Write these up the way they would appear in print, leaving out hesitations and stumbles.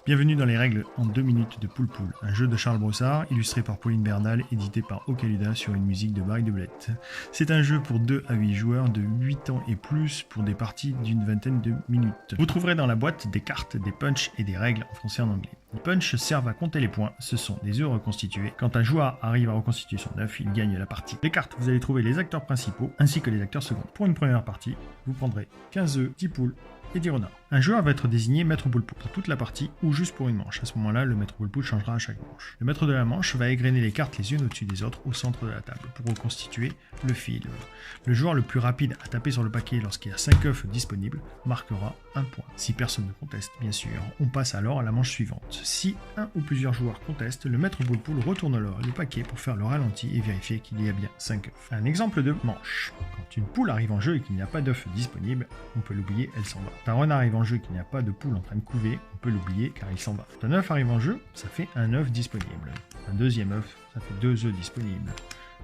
Bienvenue dans les règles en 2 minutes de Poule Poule, un jeu de Charles Brossard, illustré par Pauline Bernal, édité par Ocaluda sur une musique de Barry Deblette. C'est un jeu pour 2 à 8 joueurs de 8 ans et plus pour des parties d'une vingtaine de minutes. Vous trouverez dans la boîte des cartes, des punchs et des règles en français et en anglais. Les punchs servent à compter les points, ce sont des œufs reconstitués. Quand un joueur arrive à reconstituer son œuf, il gagne la partie. Les cartes, vous allez trouver les acteurs principaux ainsi que les acteurs seconds. Pour une première partie, vous prendrez 15 œufs, 10 poules et 10 renards. Un joueur va être désigné maître poule poule pour toute la partie ou juste pour une manche. À ce moment-là, le maître poule poule changera à chaque manche. Le maître de la manche va égrener les cartes les unes au-dessus des autres au centre de la table pour reconstituer le fil. Le joueur le plus rapide à taper sur le paquet lorsqu'il y a 5 œufs disponibles marquera un point. Si personne ne conteste, bien sûr, on passe alors à la manche suivante. Si un ou plusieurs joueurs contestent, le maître poule poule retourne alors le paquet pour faire le ralenti et vérifier qu'il y a bien 5 œufs. Un exemple de manche. Quand une poule arrive en jeu et qu'il n'y a pas d'œufs disponibles, on peut l'oublier, elle s'en va. Quand un renard arrive en jeu et qu'il n'y a pas de poule en train de couver, on peut l'oublier car il s'en va. Quand un œuf arrive en jeu, ça fait un œuf disponible. Un deuxième œuf, ça fait 2 œufs disponibles.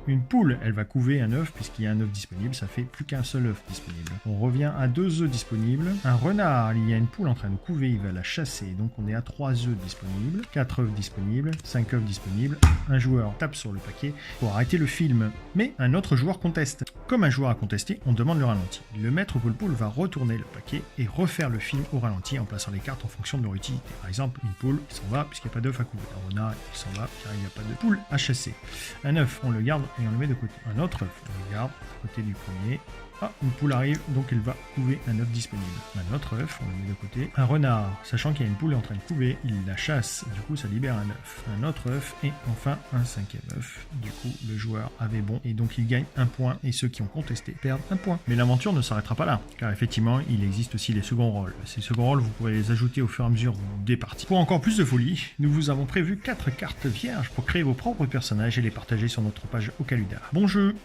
Une poule, elle va couver un œuf, puisqu'il y a un œuf disponible, ça fait plus qu'un seul œuf disponible. On revient à 2 œufs disponibles. Un renard, il y a une poule en train de couver, il va la chasser, donc on est à 3 œufs disponibles, 4 œufs disponibles, 5 œufs disponibles. Un joueur tape sur le paquet pour arrêter le film, mais un autre joueur conteste. Comme un joueur a contesté, on demande le ralenti. Le maître poule poule va retourner le paquet et refaire le film au ralenti en plaçant les cartes en fonction de leur utilité. Par exemple, une poule, il s'en va puisqu'il n'y a pas d'œuf à couver. Un renard, il s'en va car il n'y a pas de poule à chasser. Un œuf, on le garde et on le met de côté. Un autre œuf, on le garde à côté du premier. Ah, une poule arrive, donc elle va couver un œuf disponible. Un autre œuf, on le met de côté. Un renard, sachant qu'il y a une poule en train de couver, il la chasse, du coup ça libère un œuf. Un autre œuf, et enfin un 5e œuf. Du coup, le joueur avait bon, et donc il gagne un point, et ceux qui ont contesté perdent un point. Mais l'aventure ne s'arrêtera pas là, car effectivement, il existe aussi les seconds rôles. Ces seconds rôles, vous pourrez les ajouter au fur et à mesure des parties. Pour encore plus de folie, nous vous avons prévu 4 cartes vierges pour créer vos propres personnages et les partager sur notre page Ocaluda. Bon jeu!